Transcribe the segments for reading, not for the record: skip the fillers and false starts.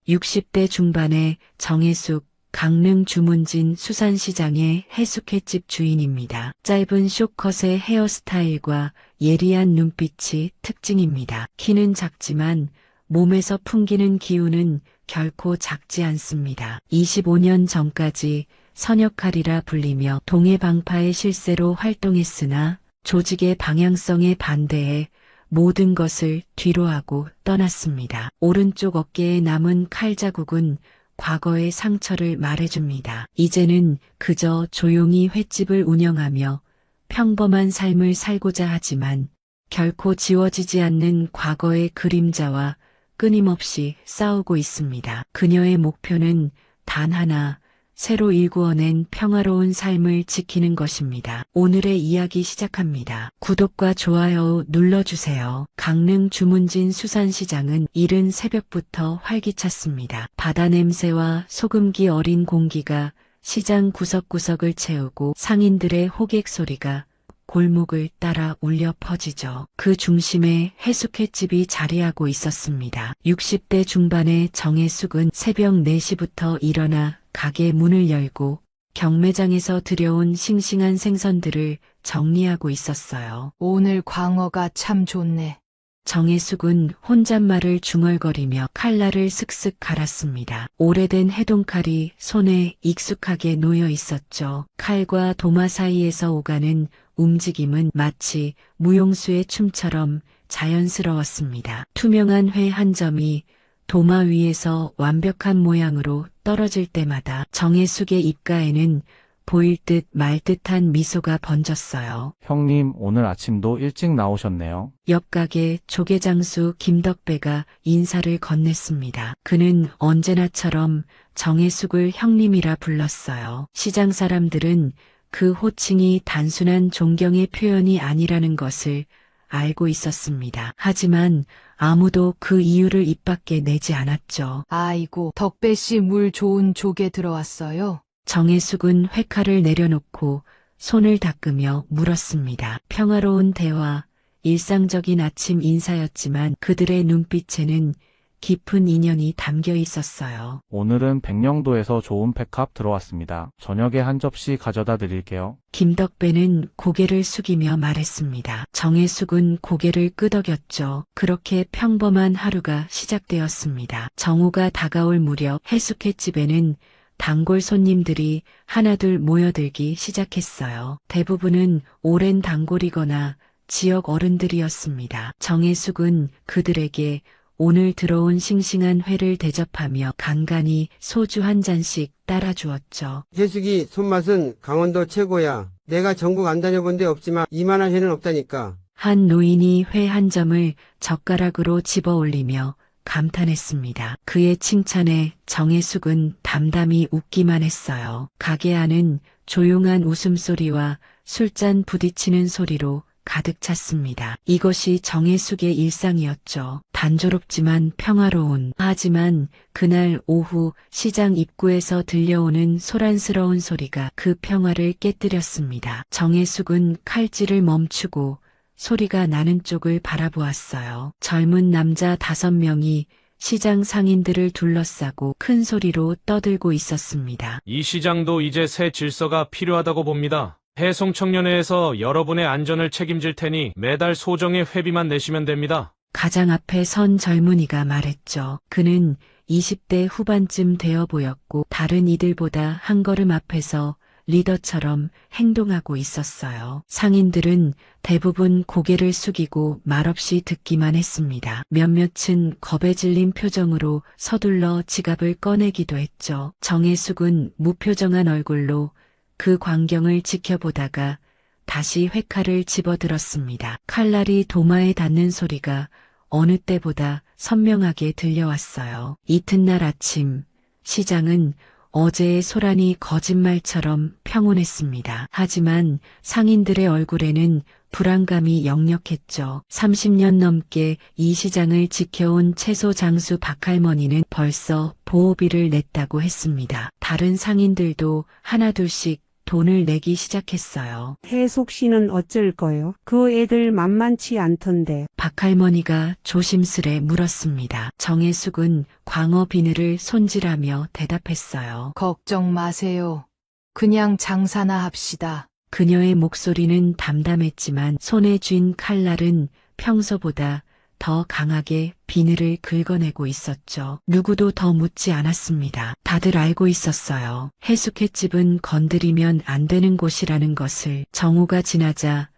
60대 중반의 정혜숙, 강릉 주문진 수산시장의 해숙횟집 주인입니다. 짧은 쇼컷의 헤어스타일과 예리한 눈빛이 특징입니다. 키는 작지만 몸에서 풍기는 기운은 결코 작지 않습니다. 25년 전까지 선역할이라 불리며 동해방파의 실세로 활동했으나 조직의 방향성에 반대해 모든 것을 뒤로하고 떠났습니다. 오른쪽 어깨에 남은 칼자국은 과거의 상처를 말해줍니다. 이제는 그저 조용히 횟집을 운영하며 평범한 삶을 살고자 하지만 결코 지워지지 않는 과거의 그림자와 끊임없이 싸우고 있습니다. 그녀의 목표는 단 하나, 새로 일구어낸 평화로운 삶을 지키는 것입니다. 오늘의 이야기 시작합니다. 구독과 좋아요 눌러주세요. 강릉 주문진 수산시장은 이른 새벽부터 활기찼습니다. 바다 냄새와 소금기 어린 공기가 시장 구석구석을 채우고 상인들의 호객 소리가 골목을 따라 울려 퍼지죠. 그 중심에 해숙횟집이 자리하고 있었습니다. 60대 중반의 정혜숙은 새벽 4시부터 일어나 가게 문을 열고 경매장에서 들여온 싱싱한 생선들을 정리하고 있었어요. 오늘 광어가 참 좋네. 정혜숙은 혼잣말을 중얼거리며 칼날을 슥슥 갈았습니다. 오래된 해동칼이 손에 익숙하게 놓여 있었죠. 칼과 도마 사이에서 오가는 움직임은 마치 무용수의 춤처럼 자연스러웠습니다. 투명한 회 한 점이 도마 위에서 완벽한 모양으로 떨어질 때마다 정혜숙의 입가에는 보일 듯 말 듯한 미소가 번졌어요. 형님, 오늘 아침도 일찍 나오셨네요. 옆 가게 조개장수 김덕배가 인사를 건넸습니다. 그는 언제나처럼 정혜숙을 형님이라 불렀어요. 시장 사람들은 그 호칭이 단순한 존경의 표현이 아니라는 것을 알고 있었습니다. 하지만 아무도 그 이유를 입 밖에 내지 않았죠. 아이고, 덕배씨 물 좋은 조개 들어왔어요. 정혜숙은 회칼을 내려놓고 손을 닦으며 물었습니다. 평화로운 대화, 일상적인 아침 인사였지만 그들의 눈빛에는 깊은 인연이 담겨 있었어요. 오늘은 백령도에서 좋은 백합 들어왔습니다. 저녁에 한 접시 가져다 드릴게요. 김덕배는 고개를 숙이며 말했습니다. 정혜숙은 고개를 끄덕였죠. 그렇게 평범한 하루가 시작되었습니다. 정오가 다가올 무렵 해숙횟집에는 단골 손님들이 하나둘 모여들기 시작했어요. 대부분은 오랜 단골이거나 지역 어른들이었습니다. 정혜숙은 그들에게 오늘 들어온 싱싱한 회를 대접하며 간간히 소주 한 잔씩 따라주었죠. 해숙이 손맛은 강원도 최고야. 내가 전국 안 다녀본 데 없지만 이만한 회는 없다니까. 한 노인이 회 한 점을 젓가락으로 집어 올리며 감탄했습니다. 그의 칭찬에 정혜숙은 담담히 웃기만 했어요. 가게 안은 조용한 웃음소리와 술잔 부딪히는 소리로 가득 찼습니다. 이것이 정혜숙의 일상이었죠. 단조롭지만 평화로운. 하지만 그날 오후 시장 입구에서 들려오는 소란스러운 소리가 그 평화를 깨뜨렸습니다. 정혜숙은 칼질을 멈추고 소리가 나는 쪽을 바라보았어요. 젊은 남자 5명이 시장 상인들을 둘러싸고 큰 소리로 떠들고 있었습니다. 이 시장도 이제 새 질서가 필요하다고 봅니다. 해송청년회에서 여러분의 안전을 책임질 테니 매달 소정의 회비만 내시면 됩니다. 가장 앞에 선 젊은이가 말했죠. 그는 20대 후반쯤 되어 보였고 다른 이들보다 한 걸음 앞에서 리더처럼 행동하고 있었어요. 상인들은 대부분 고개를 숙이고 말없이 듣기만 했습니다. 몇몇은 겁에 질린 표정으로 서둘러 지갑을 꺼내기도 했죠. 정혜숙은 무표정한 얼굴로 그 광경을 지켜보다가 다시 회칼을 집어들었습니다. 칼날이 도마에 닿는 소리가 어느 때보다 선명하게 들려왔어요. 이튿날 아침, 시장은 어제의 소란이 거짓말처럼 평온했습니다. 하지만 상인들의 얼굴에는 불안감이 역력했죠. 30년 넘게 이 시장을 지켜온 채소 장수 박할머니는 벌써 보호비를 냈다고 했습니다. 다른 상인들도 하나둘씩 돈을 내기 시작했어요. 해숙 씨는 어쩔 거요? 그 애들 만만치 않던데. 박할머니가 조심스레 물었습니다. 정혜숙은 광어 비늘을 손질하며 대답했어요. 걱정 마세요. 그냥 장사나 합시다. 그녀의 목소리는 담담했지만 손에 쥔 칼날은 평소보다 더 강하게 비늘을 긁어내고 있었죠. 누구도 더 묻지 않았습니다. 다들 알고 있었어요. 해숙횟집은 건드리면 안 되는 곳이라는 것을. 정오가 지나자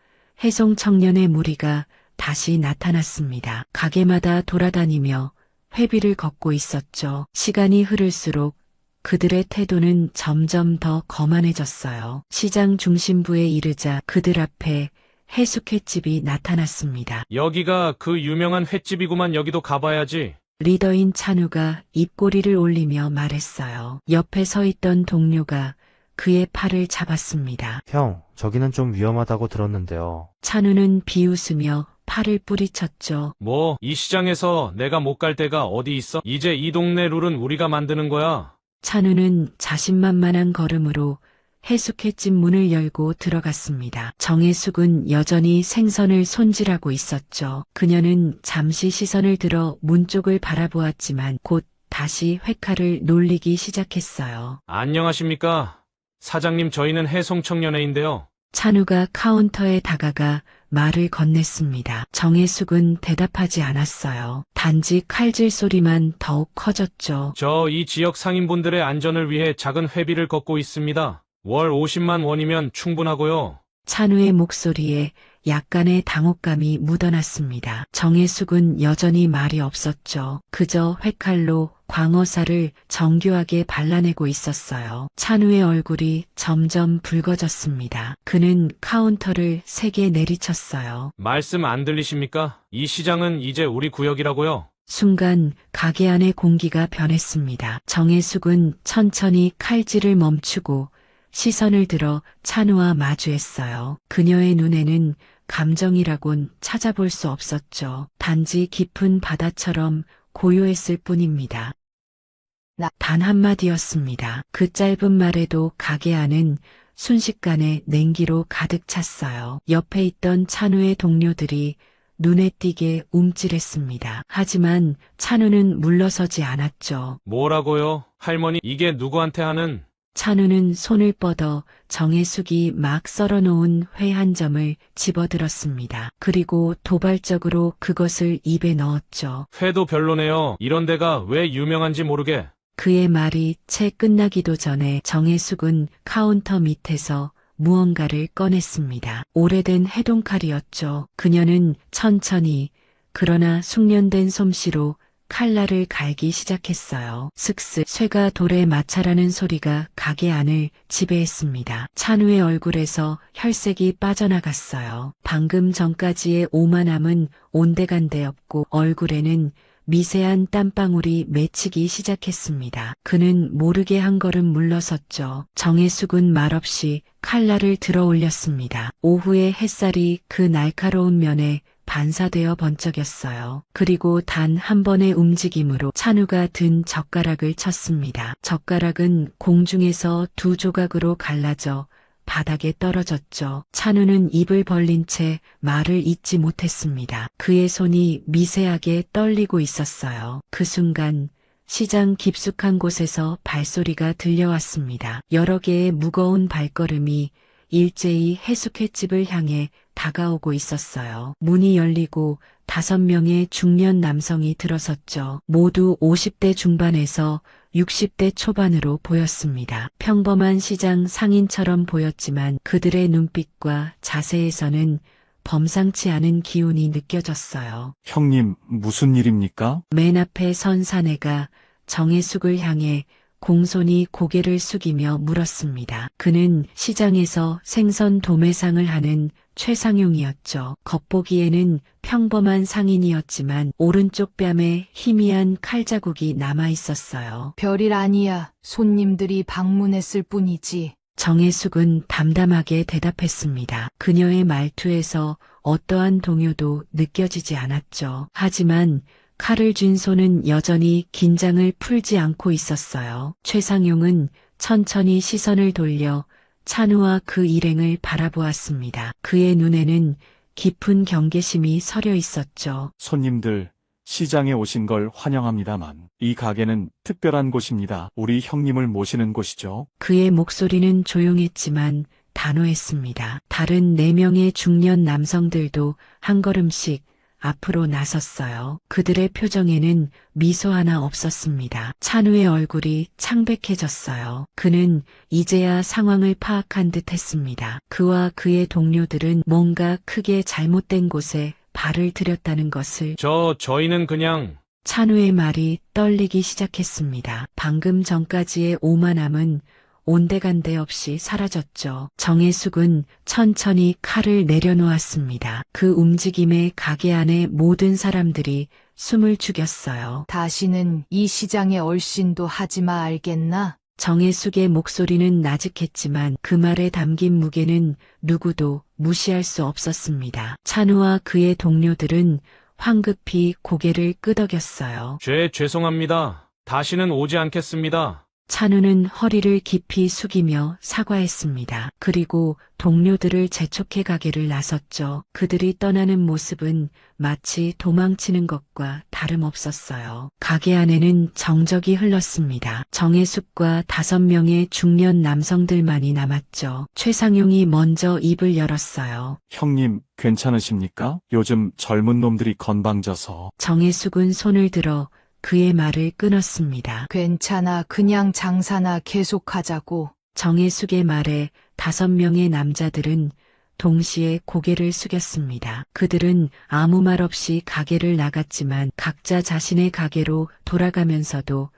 해송 청년의 무리가 다시 나타났습니다. 가게마다 돌아다니며 회비를 걷고 있었죠. 시간이 흐를수록 그들의 태도는 점점 더 거만해졌어요. 시장 중심부에 이르자 그들 앞에 해숙횟집이 나타났습니다. 여기가 그 유명한 횟집이구만. 여기도 가봐야지. 리더인 찬우가 입꼬리를 올리며 말했어요. 옆에 서 있던 동료가 그의 팔을 잡았습니다. 형, 저기는 좀 위험하다고 들었는데요. 찬우는 비웃으며 팔을 뿌리쳤죠. 뭐, 이 시장에서 내가 못 갈 데가 어디 있어? 이제 이 동네 룰은 우리가 만드는 거야. 찬우는 자신만만한 걸음으로 해숙횟집 문을 열고 들어갔습니다. 정혜숙은 여전히 생선을 손질하고 있었죠. 그녀는 잠시 시선을 들어 문 쪽을 바라보았지만 곧 다시 회칼을 놀리기 시작했어요. 안녕하십니까? 사장님, 저희는 해송청년회인데요. 찬우가 카운터에 다가가 말을 건넸습니다. 정혜숙은 대답하지 않았어요. 단지 칼질 소리만 더욱 커졌죠. 저 이 지역 상인분들의 안전을 위해 작은 회비를 걷고 있습니다. 월 50만 원이면 충분하고요. 찬우의 목소리에 약간의 당혹감이 묻어났습니다. 정혜숙은 여전히 말이 없었죠. 그저 회칼로 광어살을 정교하게 발라내고 있었어요. 찬우의 얼굴이 점점 붉어졌습니다. 그는 카운터를 3개 내리쳤어요. 말씀 안 들리십니까? 이 시장은 이제 우리 구역이라고요. 순간 가게 안의 공기가 변했습니다. 정혜숙은 천천히 칼질을 멈추고 시선을 들어 찬우와 마주했어요. 그녀의 눈에는 감정이라곤 찾아볼 수 없었죠. 단지 깊은 바다처럼 고요했을 뿐입니다. 단 한마디였습니다. 그 짧은 말에도 가게 안은 순식간에 냉기로 가득 찼어요. 옆에 있던 찬우의 동료들이 눈에 띄게 움찔했습니다. 하지만 찬우는 물러서지 않았죠. 뭐라고요? 할머니, 이게 누구한테 하는? 찬우는 손을 뻗어 정혜숙이 막 썰어놓은 회 한 점을 집어들었습니다. 그리고 도발적으로 그것을 입에 넣었죠. 회도 별로네요. 이런 데가 왜 유명한지 모르게. 그의 말이 채 끝나기도 전에 정혜숙은 카운터 밑에서 무언가를 꺼냈습니다. 오래된 해동칼이었죠. 그녀는 천천히 그러나 숙련된 솜씨로 칼날을 갈기 시작했어요. 슥슥 쇠가 돌에 마찰하는 소리가 가게 안을 지배했습니다. 찬우의 얼굴에서 혈색이 빠져나갔어요. 방금 전까지의 오만함은 온데간데없고 얼굴에는 미세한 땀방울이 맺히기 시작했습니다. 그는 모르게 한 걸음 물러섰죠. 정혜숙은 말없이 칼날을 들어 올렸습니다. 오후의 햇살이 그 날카로운 면에 반사되어 번쩍였어요. 그리고 단 한 번의 움직임으로 찬우가 든 젓가락을 쳤습니다. 젓가락은 공중에서 2조각으로 갈라져 바닥에 떨어졌죠. 찬우는 입을 벌린 채 말을 잇지 못했습니다. 그의 손이 미세하게 떨리고 있었어요. 그 순간 시장 깊숙한 곳에서 발소리가 들려왔습니다. 여러 개의 무거운 발걸음이 일제히 해숙횟집을 향해 다가오고 있었어요. 문이 열리고 5명의 중년 남성이 들어섰죠. 모두 50대 중반에서 60대 초반으로 보였습니다. 평범한 시장 상인처럼 보였지만 그들의 눈빛과 자세에서는 범상치 않은 기운이 느껴졌어요. 형님, 무슨 일입니까? 맨 앞에 선 사내가 정혜숙을 향해 공손히 고개를 숙이며 물었습니다. 그는 시장에서 생선 도매상을 하는 최상용이었죠. 겉보기에는 평범한 상인이었지만 오른쪽 뺨에 희미한 칼자국이 남아 있었어요. 별일 아니야. 손님들이 방문했을 뿐이지. 정혜숙은 담담하게 대답했습니다. 그녀의 말투에서 어떠한 동요도 느껴지지 않았죠. 하지만 칼을 쥔 손은 여전히 긴장을 풀지 않고 있었어요. 최상용은 천천히 시선을 돌려 찬우와 그 일행을 바라보았습니다. 그의 눈에는 깊은 경계심이 서려 있었죠. 손님들, 시장에 오신 걸 환영합니다만, 이 가게는 특별한 곳입니다. 우리 형님을 모시는 곳이죠. 그의 목소리는 조용했지만 단호했습니다. 다른 4명의 중년 남성들도 한 걸음씩 앞으로 나섰어요. 그들의 표정에는 미소 하나 없었습니다. 찬우의 얼굴이 창백해졌어요. 그는 이제야 상황을 파악한 듯 했습니다. 그와 그의 동료들은 뭔가 크게 잘못된 곳에 발을 들였다는 것을. 저희는 그냥 찬우의 말이 떨리기 시작했습니다. 방금 전까지의 오만함은 온데간데 없이 사라졌죠. 정혜숙은 천천히 칼을 내려놓았습니다. 그 움직임에 가게 안의 모든 사람들이 숨을 죽였어요. 다시는 이 시장에 얼씬도 하지마 알겠나? 정혜숙의 목소리는 나직했지만 그 말에 담긴 무게는 누구도 무시할 수 없었습니다. 찬우와 그의 동료들은 황급히 고개를 끄덕였어요. 죄송합니다. 다시는 오지 않겠습니다. 찬우는 허리를 깊이 숙이며 사과했습니다. 그리고 동료들을 재촉해 가게를 나섰죠. 그들이 떠나는 모습은 마치 도망치는 것과 다름없었어요. 가게 안에는 정적이 흘렀습니다. 정혜숙과 5명의 중년 남성들만이 남았죠. 최상용이 먼저 입을 열었어요. 형님, 괜찮으십니까? 요즘 젊은 놈들이 건방져서. 정혜숙은 손을 들어 그의 말을 끊었습니다. 괜찮아. 그냥 장사나 계속하자고. 정혜숙의 말에 5명의 남자들은 동시에 고개를 숙였습니다. 그들은 아무 말 없이 가게를 나갔지만 각자 자신의 가게로 돌아가면서도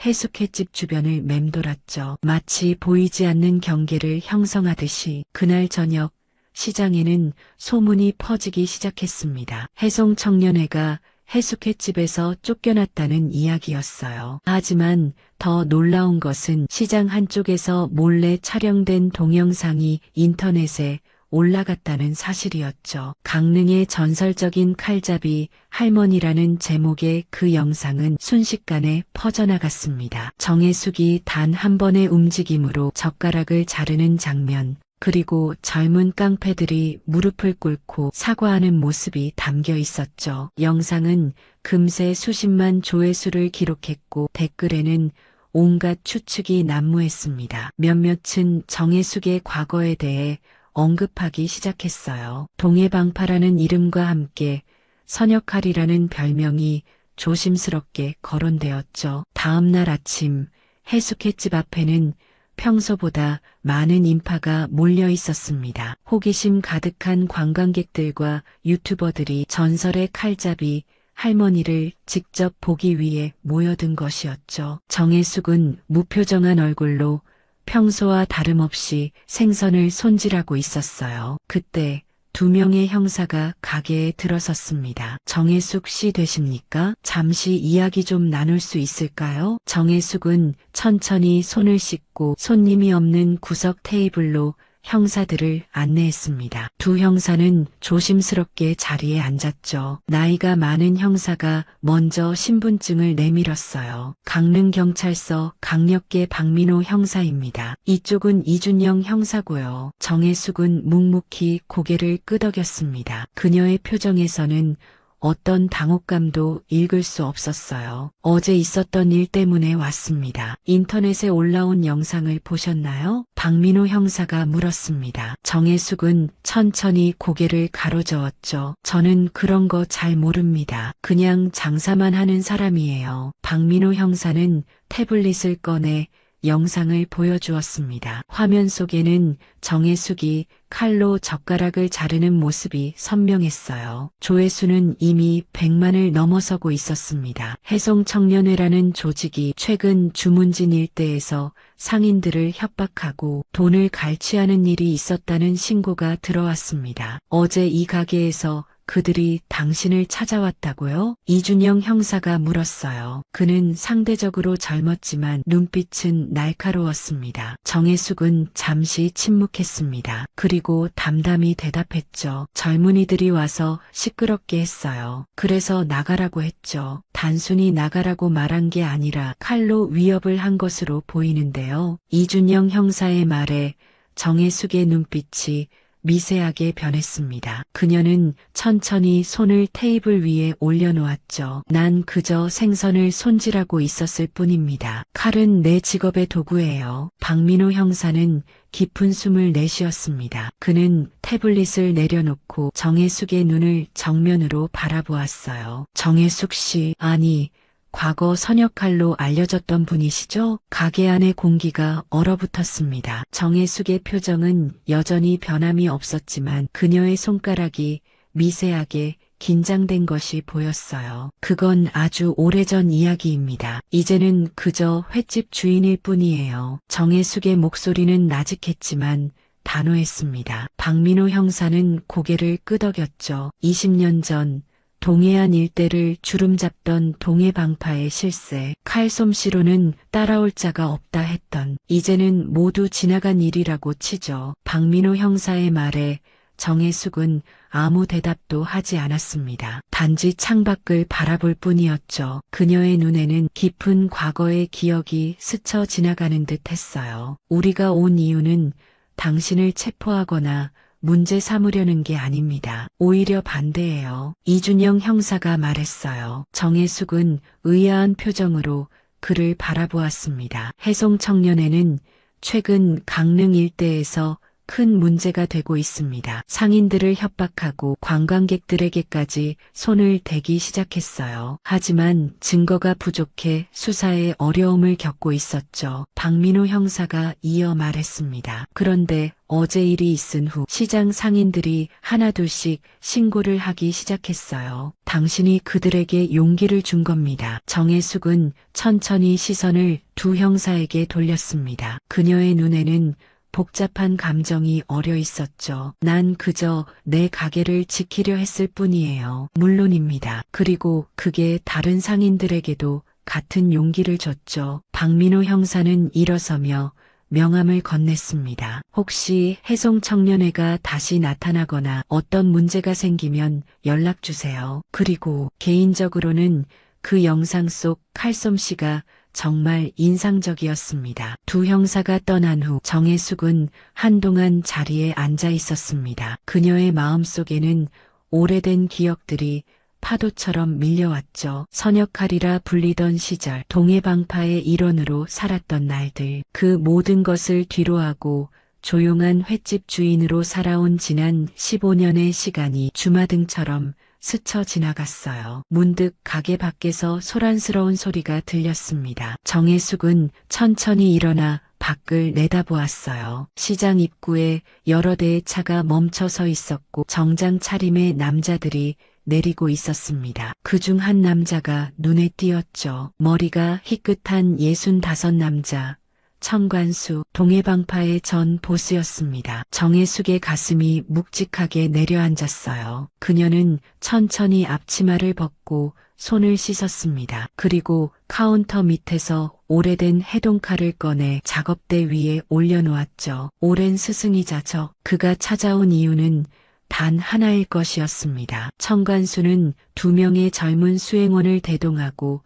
해숙횟집 주변을 맴돌았죠. 마치 보이지 않는 경계를 형성하듯이. 그날 저녁 시장에는 소문이 퍼지기 시작했습니다. 해송청년회가 해숙횟집에서 쫓겨났다는 이야기였어요. 하지만 더 놀라운 것은 시장 한쪽에서 몰래 촬영된 동영상이 인터넷에 올라갔다는 사실이었죠. 강릉의 전설적인 칼잡이 할머니라는 제목의 그 영상은 순식간에 퍼져나갔습니다. 정혜숙이 단 한 번의 움직임으로 젓가락을 자르는 장면, 그리고 젊은 깡패들이 무릎을 꿇고 사과하는 모습이 담겨 있었죠. 영상은 금세 수십만 조회수를 기록했고 댓글에는 온갖 추측이 난무했습니다. 몇몇은 정혜숙의 과거에 대해 언급하기 시작했어요. 동해방파라는 이름과 함께 선역할이라는 별명이 조심스럽게 거론되었죠. 다음 날 아침 해숙횟집 앞에는 평소보다 많은 인파가 몰려 있었습니다. 호기심 가득한 관광객들과 유튜버들이 전설의 칼잡이 할머니를 직접 보기 위해 모여든 것이었죠. 정혜숙은 무표정한 얼굴로 평소와 다름없이 생선을 손질하고 있었어요. 그때 2명의 형사가 가게에 들어섰습니다. 정혜숙 씨 되십니까? 잠시 이야기 좀 나눌 수 있을까요? 정혜숙은 천천히 손을 씻고 손님이 없는 구석 테이블로 형사들을 안내했습니다. 2 형사는 조심스럽게 자리에 앉았죠. 나이가 많은 형사가 먼저 신분증을 내밀었어요. 강릉경찰서 강력계 박민호 형사입니다. 이쪽은 이준영 형사고요. 정혜숙은 묵묵히 고개를 끄덕였습니다. 그녀의 표정에서는 어떤 당혹감도 읽을 수 없었어요. 어제 있었던 일 때문에 왔습니다. 인터넷에 올라온 영상을 보셨나요? 박민호 형사가 물었습니다. 정혜숙은 천천히 고개를 가로저었죠. 저는 그런 거 잘 모릅니다. 그냥 장사만 하는 사람이에요. 박민호 형사는 태블릿을 꺼내 영상을 보여주었습니다. 화면 속에는 정혜숙이 칼로 젓가락을 자르는 모습이 선명했어요. 조회수는 이미 100만을 넘어서고 있었습니다. 해송청년회라는 조직이 최근 주문진 일대에서 상인들을 협박하고 돈을 갈취하는 일이 있었다는 신고가 들어왔습니다. 어제 이 가게에서 그들이 당신을 찾아왔다고요? 이준영 형사가 물었어요. 그는 상대적으로 젊었지만 눈빛은 날카로웠습니다. 정혜숙은 잠시 침묵했습니다. 그리고 담담히 대답했죠. 젊은이들이 와서 시끄럽게 했어요. 그래서 나가라고 했죠. 단순히 나가라고 말한 게 아니라 칼로 위협을 한 것으로 보이는데요. 이준영 형사의 말에 정혜숙의 눈빛이 미세하게 변했습니다. 그녀는 천천히 손을 테이블 위에 올려놓았죠. 난 그저 생선을 손질하고 있었을 뿐입니다. 칼은 내 직업의 도구예요. 박민호 형사는 깊은 숨을 내쉬었습니다. 그는 태블릿을 내려놓고 정혜숙의 눈을 정면으로 바라보았어요. 정혜숙 씨, 아니, 과거 선역칼로 알려졌던 분이시죠? 가게 안의 공기가 얼어붙었습니다. 정혜숙의 표정은 여전히 변함이 없었지만 그녀의 손가락이 미세하게 긴장된 것이 보였어요. 그건 아주 오래전 이야기입니다. 이제는 그저 횟집 주인일 뿐이에요. 정혜숙의 목소리는 나직했지만 단호했습니다. 박민호 형사는 고개를 끄덕였죠. 20년 전 동해안 일대를 주름잡던 동해방파의 실세, 칼솜씨로는 따라올 자가 없다 했던, 이제는 모두 지나간 일이라고 치죠. 박민호 형사의 말에 정혜숙은 아무 대답도 하지 않았습니다. 단지 창밖을 바라볼 뿐이었죠. 그녀의 눈에는 깊은 과거의 기억이 스쳐 지나가는 듯 했어요. 우리가 온 이유는 당신을 체포하거나 문제 삼으려는 게 아닙니다. 오히려 반대예요. 이준영 형사가 말했어요. 정혜숙은 의아한 표정으로 그를 바라보았습니다. 해송 청년에는 최근 강릉 일대에서 큰 문제가 되고 있습니다. 상인들을 협박하고 관광객들에게까지 손을 대기 시작했어요. 하지만 증거가 부족해 수사에 어려움을 겪고 있었죠. 박민호 형사가 이어 말했습니다. 그런데 어제 일이 있은 후 시장 상인들이 하나둘씩 신고를 하기 시작했어요. 당신이 그들에게 용기를 준 겁니다. 정혜숙은 천천히 시선을 두 형사에게 돌렸습니다. 그녀의 눈에는 복잡한 감정이 어려 있었죠. 난 그저 내 가게를 지키려 했을 뿐이에요. 물론입니다. 그리고 그게 다른 상인들에게도 같은 용기를 줬죠. 박민호 형사는 일어서며 명함을 건넸습니다. 혹시 해송 청년회가 다시 나타나거나 어떤 문제가 생기면 연락 주세요. 그리고 개인적으로는 그 영상 속 칼솜씨가 정말 인상적이었습니다. 두 형사가 떠난 후 정혜숙은 한동안 자리에 앉아 있었습니다. 그녀의 마음속에는 오래된 기억들이 파도처럼 밀려왔죠. 선역칼이라 불리던 시절, 동해방파의 일원으로 살았던 날들, 그 모든 것을 뒤로하고 조용한 횟집 주인으로 살아온 지난 15년의 시간이 주마등처럼 스쳐 지나갔어요. 문득 가게 밖에서 소란스러운 소리가 들렸습니다. 정혜숙은 천천히 일어나 밖을 내다보았어요. 시장 입구에 여러 대의 차가 멈춰 서 있었고 정장 차림의 남자들이 내리고 있었습니다. 그중 한 남자가 눈에 띄었죠. 머리가 희끗한 65 남자. 청관수, 동해방파의 전 보스였습니다. 정혜숙의 가슴이 묵직하게 내려앉았어요. 그녀는 천천히 앞치마를 벗고 손을 씻었습니다. 그리고 카운터 밑에서 오래된 해동칼을 꺼내 작업대 위에 올려놓았죠. 오랜 스승이자 그가 찾아온 이유는 단 하나일 것이었습니다. 청관수는 2명의 젊은 수행원을 대동하고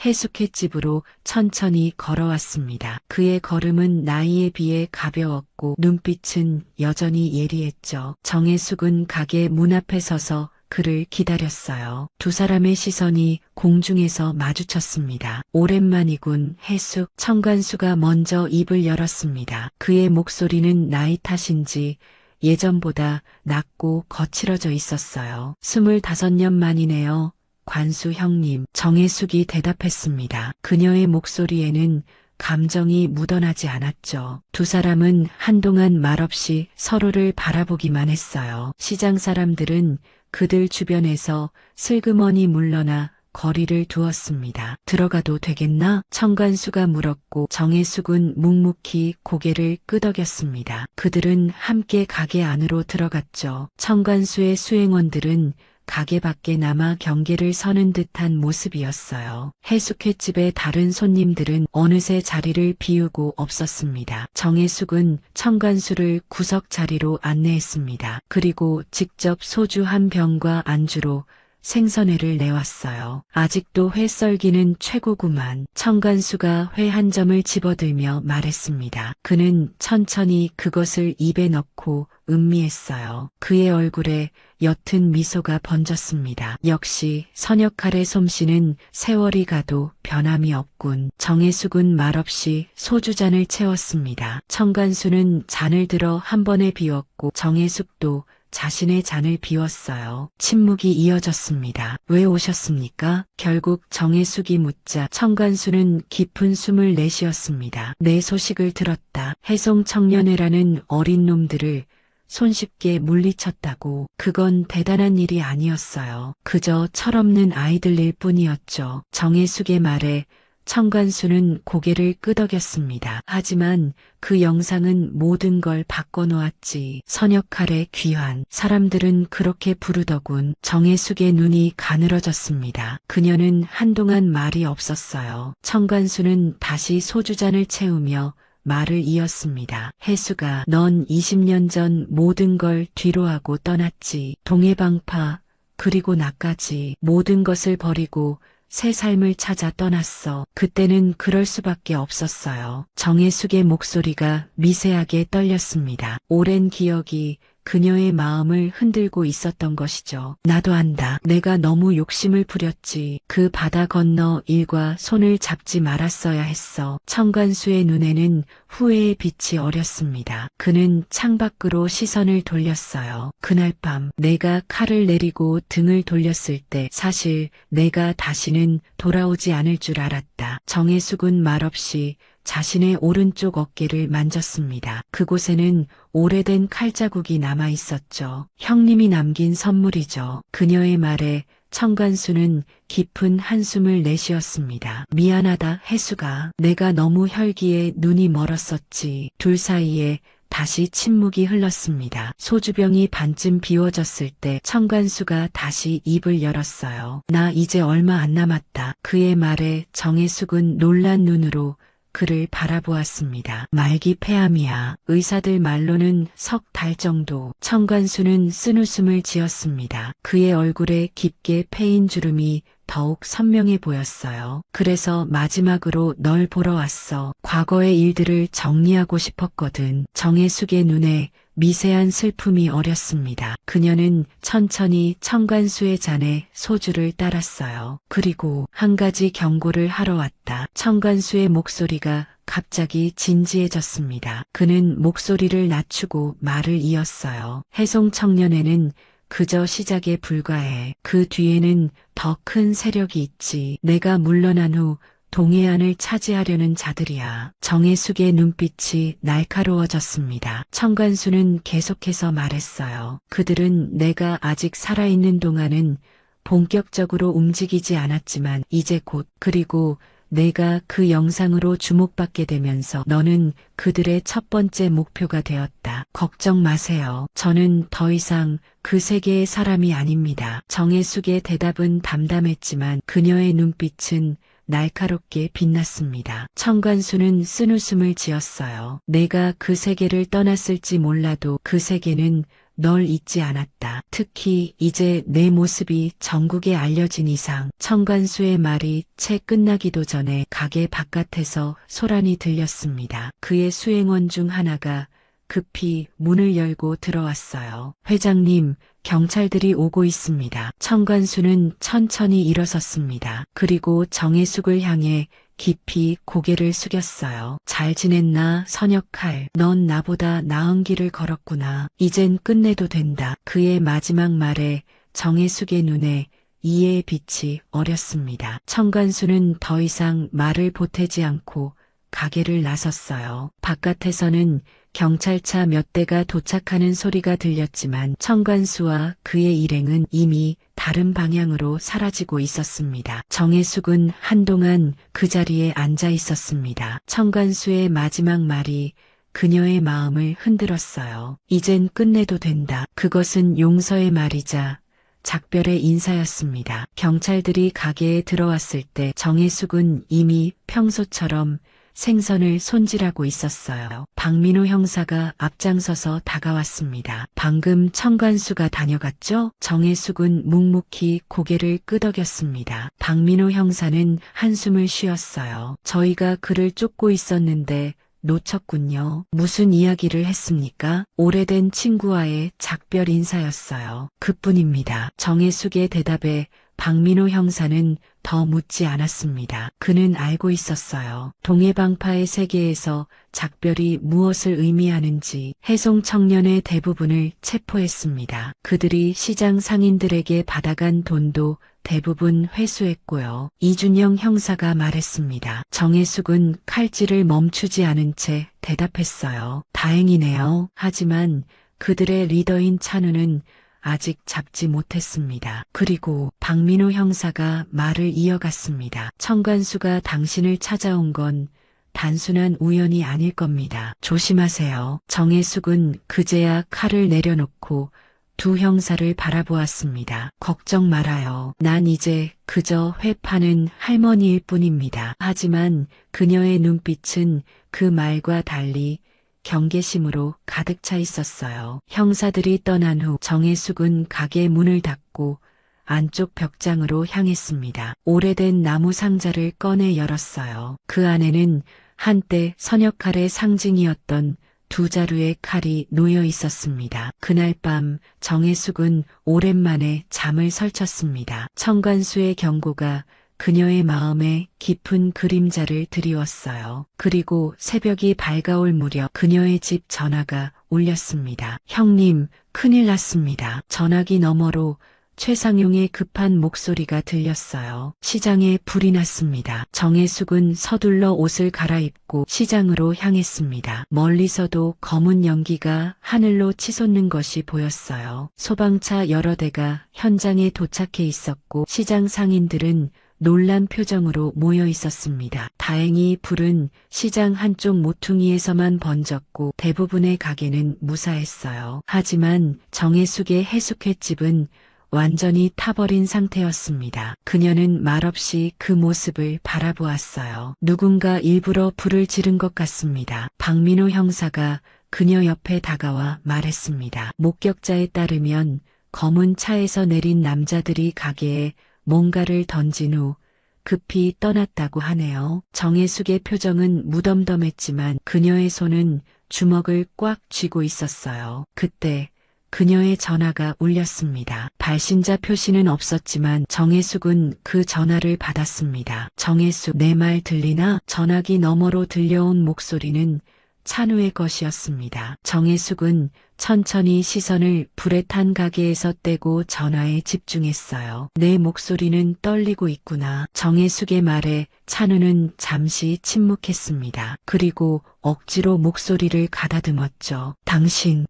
해숙횟집으로 천천히 걸어왔습니다. 그의 걸음은 나이에 비해 가벼웠고 눈빛은 여전히 예리했죠. 정혜숙은 가게 문 앞에 서서 그를 기다렸어요. 두 사람의 시선이 공중에서 마주쳤습니다. 오랜만이군, 해숙. 청관수가 먼저 입을 열었습니다. 그의 목소리는 나이 탓인지 예전보다 낮고 거칠어져 있었어요. 25년 만이네요. 관수 형님, 정혜숙이 대답했습니다. 그녀의 목소리에는 감정이 묻어나지 않았죠. 두 사람은 한동안 말없이 서로를 바라보기만 했어요. 시장 사람들은 그들 주변에서 슬그머니 물러나 거리를 두었습니다. 들어가도 되겠나? 청관수가 물었고 정혜숙은 묵묵히 고개를 끄덕였습니다. 그들은 함께 가게 안으로 들어갔죠. 청관수의 수행원들은 가게 밖에 남아 경계를 서는 듯한 모습이었어요. 해숙횟집의 다른 손님들은 어느새 자리를 비우고 없었습니다. 정혜숙은 청관수를 구석 자리로 안내했습니다. 그리고 직접 소주 한 병과 안주로 생선회를 내왔어요. 아직도 회 썰기는 최고구만. 청간수가 회 한 점을 집어들며 말했습니다. 그는 천천히 그것을 입에 넣고 음미했어요. 그의 얼굴에 옅은 미소가 번졌습니다. 역시 선역할의 솜씨는 세월이 가도 변함이 없군. 정혜숙은 말없이 소주잔을 채웠습니다. 청간수는 잔을 들어 한 번에 비웠고 정혜숙도 자신의 잔을 비웠어요. 침묵이 이어졌습니다. 왜 오셨습니까? 결국 정혜숙이 묻자 청간수는 깊은 숨을 내쉬었습니다. 내 소식을 들었다. 해송청년회라는 어린 놈들을 손쉽게 물리쳤다고. 그건 대단한 일이 아니었어요. 그저 철없는 아이들일 뿐이었죠. 정혜숙의 말에 청간수는 고개를 끄덕였습니다. 하지만 그 영상은 모든 걸 바꿔놓았지. 선역할의 귀환. 사람들은 그렇게 부르더군. 정혜숙의 눈이 가늘어졌습니다. 그녀는 한동안 말이 없었어요. 청간수는 다시 소주잔을 채우며 말을 이었습니다. 혜수가, 넌 20년 전 모든 걸 뒤로하고 떠났지. 동해방파, 그리고 나까지 모든 것을 버리고 새 삶을 찾아 떠났어. 그때는 그럴 수밖에 없었어요. 정혜숙의 목소리가 미세하게 떨렸습니다. 오랜 기억이 그녀의 마음을 흔들고 있었던 것이죠. 나도 안다. 내가 너무 욕심을 부렸지. 그 바다 건너 일과 손을 잡지 말았어야 했어. 청간수의 눈에는 후회의 빛이 어렸습니다. 그는 창밖으로 시선을 돌렸어요. 그날 밤 내가 칼을 내리고 등을 돌렸을 때 사실 내가 다시는 돌아오지 않을 줄 알았다. 정혜숙은 말없이 자신의 오른쪽 어깨를 만졌습니다. 그곳에는 오래된 칼자국이 남아 있었죠. 형님이 남긴 선물이죠. 그녀의 말에 청간수는 깊은 한숨을 내쉬었습니다. 미안하다, 혜수가. 내가 너무 혈기에 눈이 멀었었지. 둘 사이에 다시 침묵이 흘렀습니다. 소주병이 반쯤 비워졌을 때 청간수가 다시 입을 열었어요. 나 이제 얼마 안 남았다. 그의 말에 정혜숙은 놀란 눈으로 그를 바라보았습니다. 말기 폐암이야. 의사들 말로는 석 달 정도. 청간수는 쓴웃음을 지었습니다. 그의 얼굴에 깊게 패인 주름이 더욱 선명해 보였어요. 그래서 마지막으로 널 보러 왔어. 과거의 일들을 정리하고 싶었거든. 정혜숙의 눈에 미세한 슬픔이 어렸습니다. 그녀는 천천히 청간수의 잔에 소주를 따랐어요. 그리고 한 가지 경고를 하러 왔다. 청간수의 목소리가 갑자기 진지해졌습니다. 그는 목소리를 낮추고 말을 이었어요. 해송청년회는 그저 시작에 불과해. 그 뒤에는 더 큰 세력이 있지. 내가 물러난 후 동해안을 차지하려는 자들이야. 정혜숙의 눈빛이 날카로워졌습니다. 청간수는 계속해서 말했어요. 그들은 내가 아직 살아있는 동안은 본격적으로 움직이지 않았지만 이제 곧. 그리고 내가 그 영상으로 주목받게 되면서 너는 그들의 첫 번째 목표가 되었다. 걱정 마세요. 저는 더 이상 그 세계의 사람이 아닙니다. 정혜숙의 대답은 담담했지만 그녀의 눈빛은 날카롭게 빛났습니다. 청간수는 쓴웃음을 지었어요. 내가 그 세계를 떠났을지 몰라도 그 세계는 널 잊지 않았다. 특히 이제 내 모습이 전국에 알려진 이상. 청간수의 말이 채 끝나기도 전에 가게 바깥에서 소란이 들렸습니다. 그의 수행원 중 하나가 급히 문을 열고 들어왔어요. 회장님, 경찰들이 오고 있습니다. 청간수는 천천히 일어섰습니다. 그리고 정혜숙을 향해 깊이 고개를 숙였어요. 잘 지냈나, 선역할. 넌 나보다 나은 길을 걸었구나. 이젠 끝내도 된다. 그의 마지막 말에 정혜숙의 눈에 이해의 빛이 어렸습니다. 청간수는 더 이상 말을 보태지 않고 가게를 나섰어요. 바깥에서는 경찰차 몇 대가 도착하는 소리가 들렸지만 청간수와 그의 일행은 이미 다른 방향으로 사라지고 있었습니다. 정혜숙은 한동안 그 자리에 앉아 있었습니다. 청간수의 마지막 말이 그녀의 마음을 흔들었어요. 이젠 끝내도 된다. 그것은 용서의 말이자 작별의 인사였습니다. 경찰들이 가게에 들어왔을 때 정혜숙은 이미 평소처럼 생선을 손질하고 있었어요. 박민호 형사가 앞장서서 다가왔습니다. 방금 청관수가 다녀갔죠? 정혜숙은 묵묵히 고개를 끄덕였습니다. 박민호 형사는 한숨을 쉬었어요. 저희가 그를 쫓고 있었는데 놓쳤군요. 무슨 이야기를 했습니까? 오래된 친구와의 작별 인사였어요. 그뿐입니다. 정혜숙의 대답에 박민호 형사는 더 묻지 않았습니다. 그는 알고 있었어요. 동해방파의 세계에서 작별이 무엇을 의미하는지. 해송 청년의 대부분을 체포했습니다. 그들이 시장 상인들에게 받아간 돈도 대부분 회수했고요. 이준영 형사가 말했습니다. 정혜숙은 칼질을 멈추지 않은 채 대답했어요. 다행이네요. 하지만 그들의 리더인 찬우는 아직 잡지 못했습니다. 그리고 박민호 형사가 말을 이어갔습니다. 청관수가 당신을 찾아온 건 단순한 우연이 아닐 겁니다. 조심하세요. 정혜숙은 그제야 칼을 내려놓고 두 형사를 바라보았습니다. 걱정 말아요. 난 이제 그저 회 파는 할머니일 뿐입니다. 하지만 그녀의 눈빛은 그 말과 달리 경계심으로 가득 차 있었어요. 형사들이 떠난 후 정혜숙은 가게 문을 닫고 안쪽 벽장으로 향했습니다. 오래된 나무 상자를 꺼내 열었어요. 그 안에는 한때 선역칼의 상징이었던 두 자루의 칼이 놓여 있었습니다. 그날 밤 정혜숙은 오랜만에 잠을 설쳤습니다. 청관수의 경고가 그녀의 마음에 깊은 그림자를 드리웠어요. 그리고 새벽이 밝아올 무렵 그녀의 집 전화가 울렸습니다. 형님, 큰일 났습니다. 전화기 너머로 최상용의 급한 목소리가 들렸어요. 시장에 불이 났습니다. 정혜숙은 서둘러 옷을 갈아입고 시장으로 향했습니다. 멀리서도 검은 연기가 하늘로 치솟는 것이 보였어요. 소방차 여러 대가 현장에 도착해 있었고 시장 상인들은 놀란 표정으로 모여 있었습니다. 다행히 불은 시장 한쪽 모퉁이에서만 번졌고 대부분의 가게는 무사했어요. 하지만 정혜숙의 해숙횟집은 완전히 타버린 상태였습니다. 그녀는 말없이 그 모습을 바라보았어요. 누군가 일부러 불을 지른 것 같습니다. 박민호 형사가 그녀 옆에 다가와 말했습니다. 목격자에 따르면 검은 차에서 내린 남자들이 가게에 뭔가를 던진 후 급히 떠났다고 하네요. 정혜숙의 표정은 무덤덤했지만 그녀의 손은 주먹을 꽉 쥐고 있었어요. 그때 그녀의 전화가 울렸습니다. 발신자 표시는 없었지만 정혜숙은 그 전화를 받았습니다. 정혜숙, 내 말 들리나? 전화기 너머로 들려온 목소리는 찬우의 것이었습니다. 정혜숙은 천천히 시선을 불에 탄 가게에서 떼고 전화에 집중했어요. 내 목소리는 떨리고 있구나. 정혜숙의 말에 찬우는 잠시 침묵했습니다. 그리고 억지로 목소리를 가다듬었죠. 당신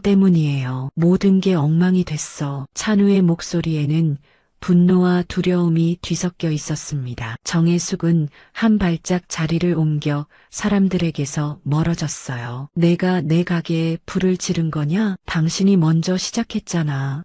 때문이에요. 모든 게 엉망이 됐어. 찬우의 목소리에는 분노와 두려움이 뒤섞여 있었습니다. 정혜숙은 한 발짝 자리를 옮겨 사람들에게서 멀어졌어요. 내가 내 가게에 불을 지른 거냐? 당신이 먼저 시작했잖아.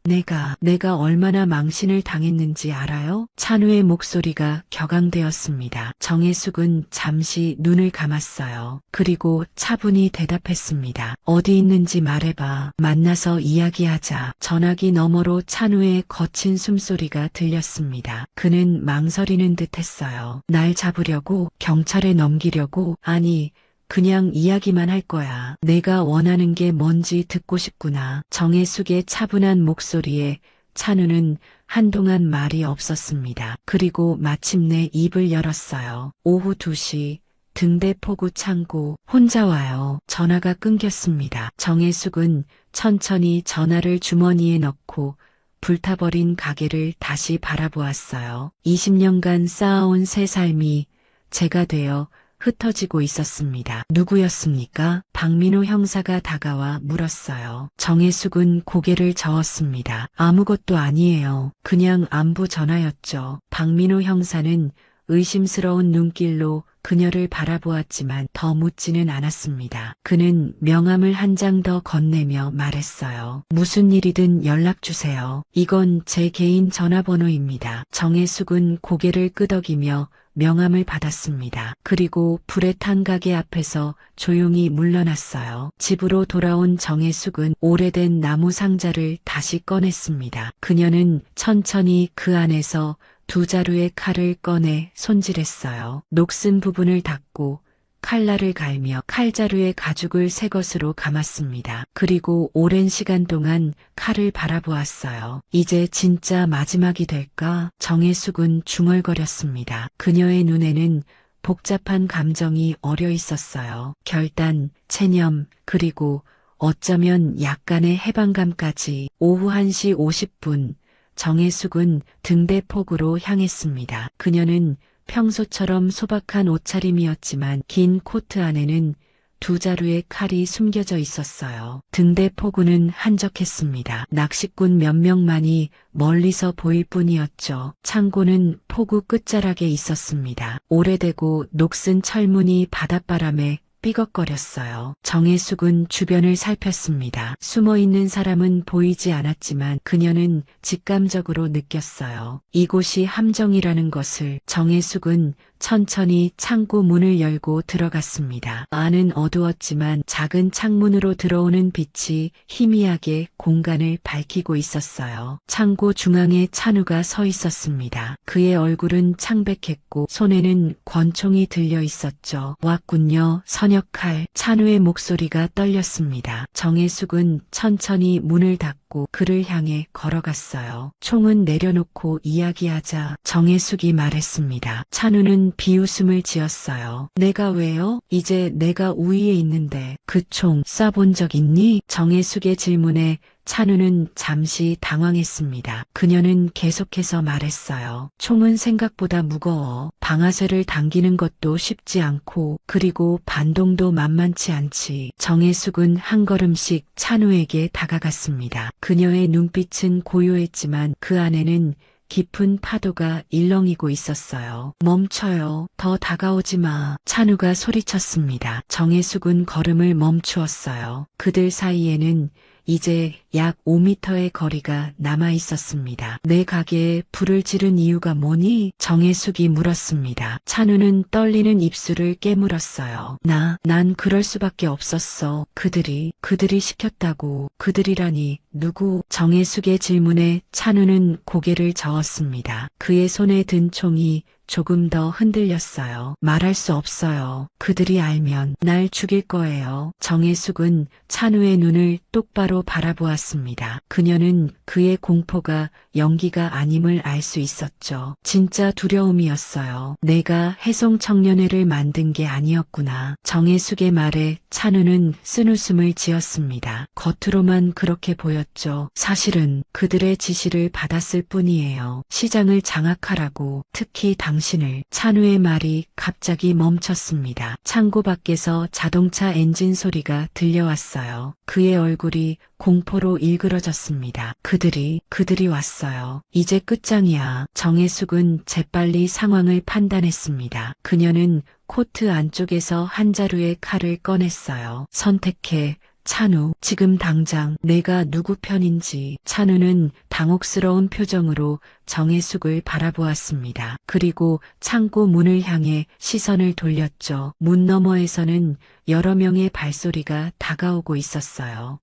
내가 얼마나 망신을 당했는지 알아요? 찬우의 목소리가 격앙되었습니다. 정혜숙은 잠시 눈을 감았어요. 그리고 차분히 대답했습니다. 어디 있는지 말해봐. 만나서 이야기하자. 전화기 너머로 찬우의 거친 숨소리가 들렸습니다. 그는 망설이는 듯 했어요. 날 잡으려고? 경찰에 넘기려고? 아니, 그냥 이야기만 할 거야. 내가 원하는 게 뭔지 듣고 싶구나. 정혜숙의 차분한 목소리에 찬우는 한동안 말이 없었습니다. 그리고 마침내 입을 열었어요. 오후 2시. 등대포구 창고. 혼자 와요. 전화가 끊겼습니다. 정혜숙은 천천히 전화를 주머니에 넣고 불타버린 가게를 다시 바라보았어요. 20년간 쌓아온 새 삶이 재가 되어 흩어지고 있었습니다. 누구였습니까? 박민호 형사가 다가와 물었어요. 정혜숙은 고개를 저었습니다. 아무것도 아니에요. 그냥 안부 전화였죠. 박민호 형사는 의심스러운 눈길로 그녀를 바라보았지만 더 묻지는 않았습니다. 그는 명함을 한 장 더 건네며 말했어요. 무슨 일이든 연락 주세요. 이건 제 개인 전화번호입니다. 정혜숙은 고개를 끄덕이며 명함을 받았습니다. 그리고 불에 탄 가게 앞에서 조용히 물러났어요. 집으로 돌아온 정혜숙은 오래된 나무 상자를 다시 꺼냈습니다. 그녀는 천천히 그 안에서 2자루의 칼을 꺼내 손질했어요. 녹슨 부분을 닦고 칼날을 갈며 칼자루의 가죽을 새 것으로 감았습니다. 그리고 오랜 시간 동안 칼을 바라보았어요. 이제 진짜 마지막이 될까? 정혜숙은 중얼거렸습니다. 그녀의 눈에는 복잡한 감정이 어려 있었어요. 결단, 체념, 그리고 어쩌면 약간의 해방감까지. 오후 1시 50분, 정혜숙은 등대폭으로 향했습니다. 그녀는 평소처럼 소박한 옷차림이었지만 긴 코트 안에는 2자루의 칼이 숨겨져 있었어요. 등대포구는 한적했습니다. 낚시꾼 몇 명만이 멀리서 보일 뿐이었죠. 창고는 포구 끝자락에 있었습니다. 오래되고 녹슨 철문이 바닷바람에 삐걱거렸어요. 정혜숙은 주변을 살폈습니다. 숨어있는 사람은 보이지 않았지만 그녀는 직감적으로 느꼈어요. 이곳이 함정이라는 것을. 정혜숙은 천천히 창고 문을 열고 들어갔습니다. 안은 어두웠지만 작은 창문으로 들어오는 빛이 희미하게 공간을 밝히고 있었어요. 창고 중앙에 찬우가 서 있었습니다. 그의 얼굴은 창백했고 손에는 권총이 들려 있었죠. 왔군요. 선역할. 찬우의 목소리가 떨렸습니다. 정혜숙은 천천히 문을 닫고 그를 향해 걸어갔어요. 총은 내려놓고 이야기하자. 정혜숙이 말했습니다. 찬우는 비웃음을 지었어요. 내가 왜요? 이제 내가 우위에 있는데 그 총 쏴본 적 있니? 정혜숙의 질문에 찬우는 잠시 당황했습니다. 그녀는 계속해서 말했어요. 총은 생각보다 무거워. 방아쇠를 당기는 것도 쉽지 않고 그리고 반동도 만만치 않지. 정혜숙은 한 걸음씩 찬우에게 다가갔습니다. 그녀의 눈빛은 고요했지만 그 안에는 깊은 파도가 일렁이고 있었어요. 멈춰요. 더 다가오지 마. 찬우가 소리쳤습니다. 정혜숙은 걸음을 멈추었어요. 그들 사이에는 이제 약 5m의 거리가 남아 있었습니다. 내 가게에 불을 지른 이유가 뭐니? 정혜숙이 물었습니다. 찬우는 떨리는 입술을 깨물었어요. 난 그럴 수밖에 없었어. 그들이 시켰다고. 그들이라니 누구? 정혜숙의 질문에 찬우는 고개를 저었습니다. 그의 손에 든 총이 조금 더 흔들렸어요. 말할 수 없어요. 그들이 알면 날 죽일 거예요. 정혜숙은 찬우의 눈을 똑바로 바라보았습니다. 그녀는 그의 공포가 연기가 아님을 알 수 있었죠. 진짜 두려움이었어요. 내가 해송청년회를 만든 게 아니었구나. 정혜숙의 말에 찬우는 쓴웃음을 지었습니다. 겉으로만 그렇게 보였죠. 사실은 그들의 지시를 받았을 뿐이에요. 시장을 장악하라고. 특히 당신을. 찬우의 말이 갑자기 멈췄습니다. 창고 밖에서 자동차 엔진 소리가 들려왔어요. 그의 얼굴이 공포로 일그러졌습니다. 그들이 왔어요. 이제 끝장이야. 정혜숙은 재빨리 상황을 판단했습니다. 그녀는 코트 안쪽에서 한 자루의 칼을 꺼냈어요. 선택해. 찬우, 지금 당장 내가 누구 편인지. 찬우는 당혹스러운 표정으로 정혜숙을 바라보았습니다. 그리고 창고 문을 향해 시선을 돌렸죠. 문 너머에서는 여러 명의 발소리가 다가오고 있었어요.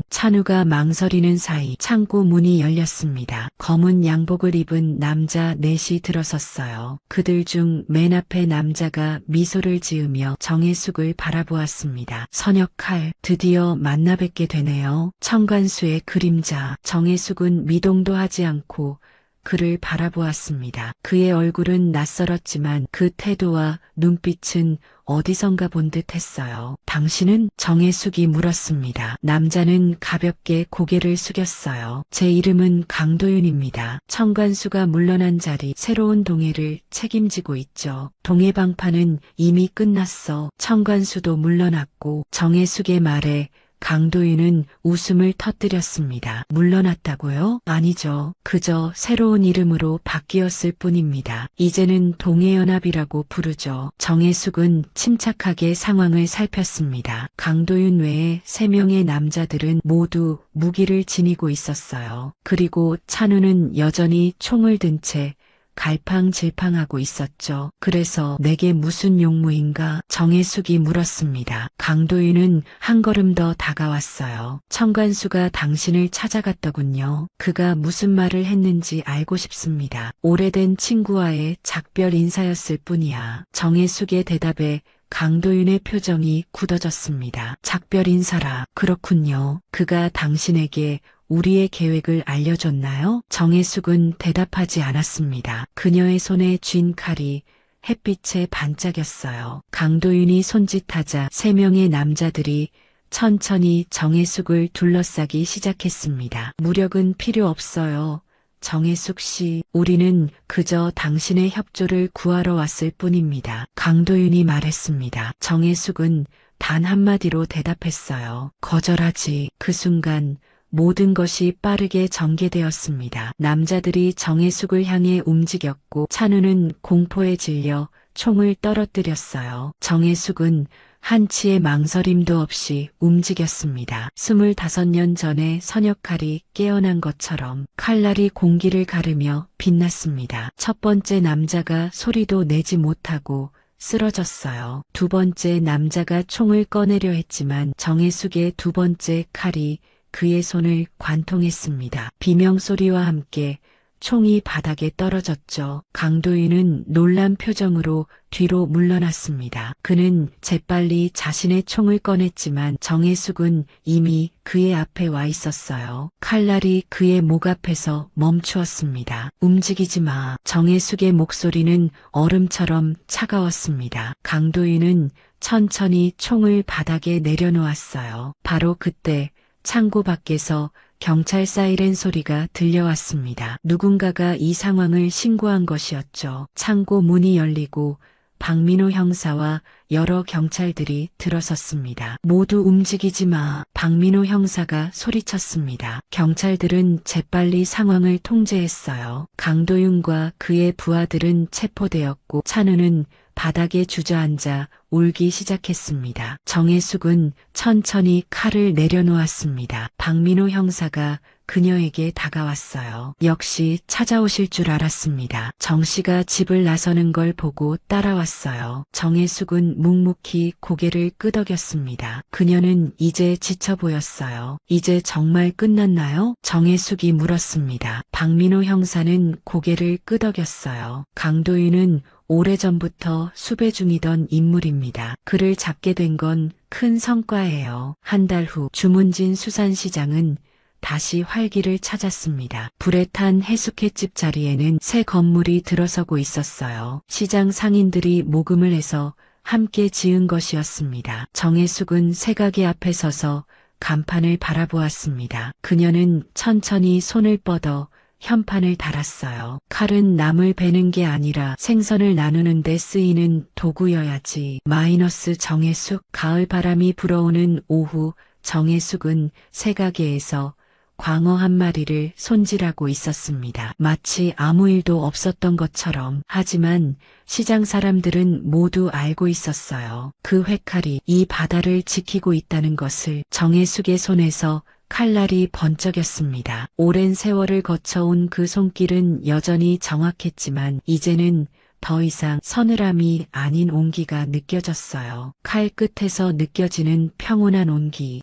찬우가 망설이는 사이 창고 문이 열렸습니다. 검은 양복을 입은 남자 넷이 들어섰어요. 그들 중 맨 앞에 남자가 미소를 지으며 정혜숙을 바라보았습니다. 선역할. 드디어 만나 뵙게 되네요. 청관수의 그림자. 정혜숙은 미동도 하지 않고 그를 바라보았습니다. 그의 얼굴은 낯설었지만 그 태도와 눈빛은 어디선가 본 듯 했어요. 당신은? 정혜숙이 물었습니다. 남자는 가볍게 고개를 숙였어요. 제 이름은 강도윤입니다. 청관수가 물러난 자리 새로운 동해를 책임지고 있죠. 동해 방파는 이미 끝났어. 청관수도 물러났고 정혜숙의 말에 강도윤은 웃음을 터뜨렸습니다. 물러났다고요? 아니죠. 그저 새로운 이름으로 바뀌었을 뿐입니다. 이제는 동해연합이라고 부르죠. 정혜숙은 침착하게 상황을 살폈습니다. 강도윤 외에 3명의 남자들은 모두 무기를 지니고 있었어요. 그리고 찬우는 여전히 총을 든 채 갈팡질팡하고 있었죠. 그래서 내게 무슨 용무인가? 정혜숙이 물었습니다. 강도윤은 한 걸음 더 다가왔어요. 청관수가 당신을 찾아갔더군요. 그가 무슨 말을 했는지 알고 싶습니다. 오래된 친구와의 작별 인사였을 뿐이야. 정혜숙의 대답에 강도윤의 표정이 굳어졌습니다. 작별 인사라. 그렇군요. 그가 당신에게 우리의 계획을 알려줬나요? 정혜숙은 대답하지 않았습니다. 그녀의 손에 쥔 칼이 햇빛에 반짝였어요. 강도윤이 손짓하자 3명의 남자들이 천천히 정혜숙을 둘러싸기 시작했습니다. 무력은 필요 없어요. 정혜숙 씨, 우리는 그저 당신의 협조를 구하러 왔을 뿐입니다. 강도윤이 말했습니다. 정혜숙은 단 한마디로 대답했어요. 거절하지. 그 순간 모든 것이 빠르게 전개되었습니다. 남자들이 정혜숙을 향해 움직였고 찬우는 공포에 질려 총을 떨어뜨렸어요. 정혜숙은 한치의 망설임도 없이 움직였습니다. 25년 전에 선역칼이 깨어난 것처럼 칼날이 공기를 가르며 빛났습니다. 첫 번째 남자가 소리도 내지 못하고 쓰러졌어요. 두 번째 남자가 총을 꺼내려 했지만 정혜숙의 두 번째 칼이 그의 손을 관통했습니다. 비명소리와 함께 총이 바닥에 떨어졌죠. 강도윤은 놀란 표정으로 뒤로 물러났습니다. 그는 재빨리 자신의 총을 꺼냈지만 정혜숙은 이미 그의 앞에 와 있었어요. 칼날이 그의 목 앞에서 멈추었습니다. 움직이지 마. 정혜숙의 목소리는 얼음처럼 차가웠습니다. 강도윤은 천천히 총을 바닥에 내려놓았어요. 바로 그때 창고 밖에서 경찰 사이렌 소리가 들려왔습니다. 누군가가 이 상황을 신고한 것이었죠. 창고 문이 열리고 박민호 형사와 여러 경찰들이 들어섰습니다. 모두 움직이지 마. 박민호 형사가 소리쳤습니다. 경찰들은 재빨리 상황을 통제했어요. 강도윤과 그의 부하들은 체포되었고 찬우는 바닥에 주저앉아 울기 시작했습니다. 정혜숙은 천천히 칼을 내려놓았습니다. 박민호 형사가 그녀에게 다가왔어요. 역시 찾아오실 줄 알았습니다. 정 씨가 집을 나서는 걸 보고 따라왔어요. 정혜숙은 묵묵히 고개를 끄덕였습니다. 그녀는 이제 지쳐 보였어요. 이제 정말 끝났나요? 정혜숙이 물었습니다. 박민호 형사는 고개를 끄덕였어요. 강도윤은 오래전부터 수배 중이던 인물입니다. 그를 잡게 된 건 큰 성과예요. 한 달 후 주문진 수산시장은 다시 활기를 찾았습니다. 불에 탄 해수캣집 자리에는 새 건물이 들어서고 있었어요. 시장 상인들이 모금을 해서 함께 지은 것이었습니다. 정혜숙은 새가게 앞에 서서 간판을 바라보았습니다. 그녀는 천천히 손을 뻗어 현판을 달았어요. 칼은 남을 베는 게 아니라 생선을 나누는 데 쓰이는 도구여야지. 마이너스 정혜숙. 가을 바람이 불어오는 오후 정혜숙은 새가게에서 광어 한 마리를 손질하고 있었습니다. 마치 아무 일도 없었던 것처럼. 하지만 시장 사람들은 모두 알고 있었어요. 그 회칼이 이 바다를 지키고 있다는 것을. 정혜숙의 손에서 칼날이 번쩍였습니다. 오랜 세월을 거쳐온 그 손길은 여전히 정확했지만 이제는 더 이상 서늘함이 아닌 온기가 느껴졌어요. 칼 끝에서 느껴지는 평온한 온기.